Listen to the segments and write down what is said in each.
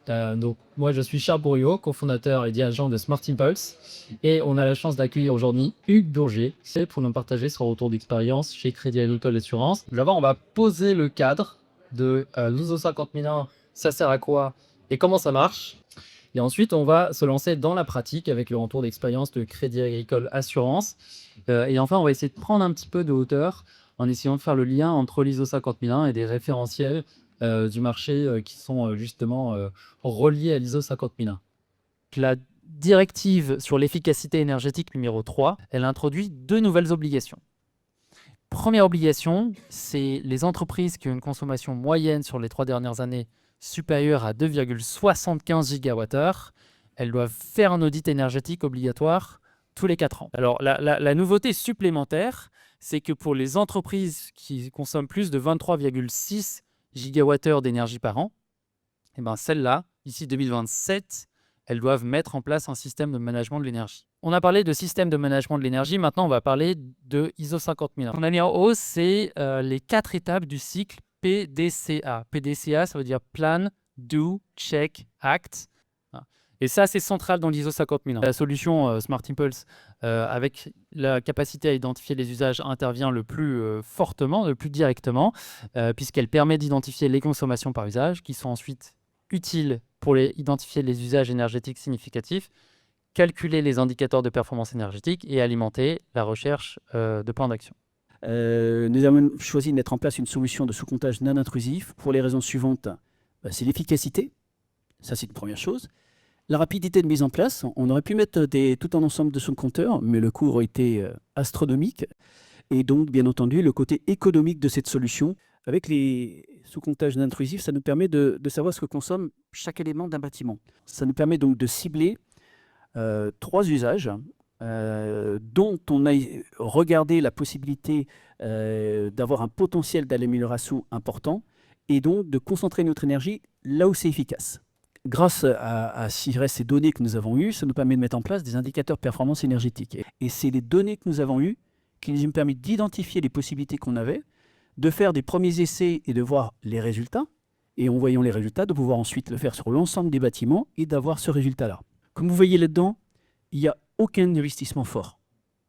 Donc, moi, je suis Charles Bourriot, cofondateur et dirigeant de Smart Impulse. Et on a la chance d'accueillir aujourd'hui Hugues Bourget, c'est pour nous partager son retour d'expérience chez Crédit Agricole Assurance. D'abord, on va poser le cadre de l'ISO 50001, ça sert à quoi et comment ça marche. Et ensuite, on va se lancer dans la pratique avec le retour d'expérience de Crédit Agricole Assurance. Et enfin, on va essayer de prendre un petit peu de hauteur en essayant de faire le lien entre l'ISO 50001 et des référentiels du marché qui sont justement reliés à l'ISO 50001. La directive sur l'efficacité énergétique numéro 3, elle introduit 2 nouvelles obligations. Première obligation, c'est les entreprises qui ont une consommation moyenne sur les 3 dernières années supérieure à 2,75 gigawattheures. Elles doivent faire un audit énergétique obligatoire tous les 4 ans. Alors, la nouveauté supplémentaire, c'est que pour les entreprises qui consomment plus de 23,6 gigawattheures d'énergie par an, eh ben celles-là, d'ici 2027, elles doivent mettre en place un système de management de l'énergie. On a parlé de système de management de l'énergie, maintenant on va parler de ISO 50001. On a mis en haut, c'est les 4 étapes du cycle PDCA. PDCA, ça veut dire Plan, Do, Check, Act. Et ça, c'est central dans l'ISO 50001. La solution Smart Impulse, avec la capacité à identifier les usages, intervient le plus fortement, le plus directement, puisqu'elle permet d'identifier les consommations par usage, qui sont ensuite utiles pour identifier les usages énergétiques significatifs, calculer les indicateurs de performance énergétique et alimenter la recherche de plans d'action. Nous avons choisi de mettre en place une solution de sous-comptage non intrusif pour les raisons suivantes. C'est l'efficacité, ça c'est une première chose. La rapidité de mise en place, on aurait pu mettre tout un ensemble de sous-compteurs, mais le coût aurait été astronomique. Et donc, bien entendu, le côté économique de cette solution, avec les sous-comptages non intrusifs, ça nous permet de savoir ce que consomme chaque élément d'un bâtiment. Ça nous permet donc de cibler 3 usages dont on a regardé la possibilité d'avoir un potentiel d'amélioration important et donc de concentrer notre énergie là où c'est efficace. Grâce à ces données que nous avons eues, ça nous permet de mettre en place des indicateurs de performance énergétique. Et c'est les données que nous avons eues qui nous ont permis d'identifier les possibilités qu'on avait, de faire des premiers essais et de voir les résultats. Et en voyant les résultats, de pouvoir ensuite le faire sur l'ensemble des bâtiments et d'avoir ce résultat-là. Comme vous voyez là-dedans, il n'y a aucun investissement fort.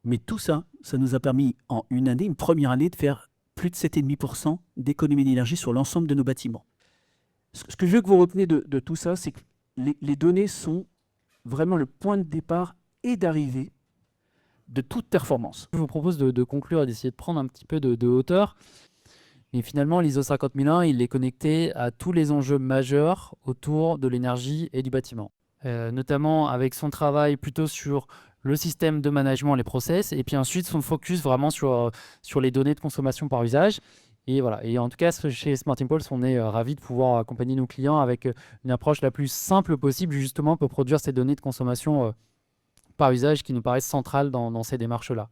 Mais tout ça, ça nous a permis en une première année, de faire plus de 7,5% d'économie d'énergie sur l'ensemble de nos bâtiments. Ce que je veux que vous reteniez de tout ça, c'est que les données sont vraiment le point de départ et d'arrivée de toute performance. Je vous propose de conclure et d'essayer de prendre un petit peu de hauteur. Et finalement, l'ISO 50001, il est connecté à tous les enjeux majeurs autour de l'énergie et du bâtiment. Notamment avec son travail plutôt sur le système de management, les process, et puis ensuite son focus vraiment sur les données de consommation par usage. Et voilà. Et en tout cas, chez Smart Impulse, on est ravis de pouvoir accompagner nos clients avec une approche la plus simple possible, justement, pour produire ces données de consommation par usage qui nous paraissent centrales dans ces démarches-là.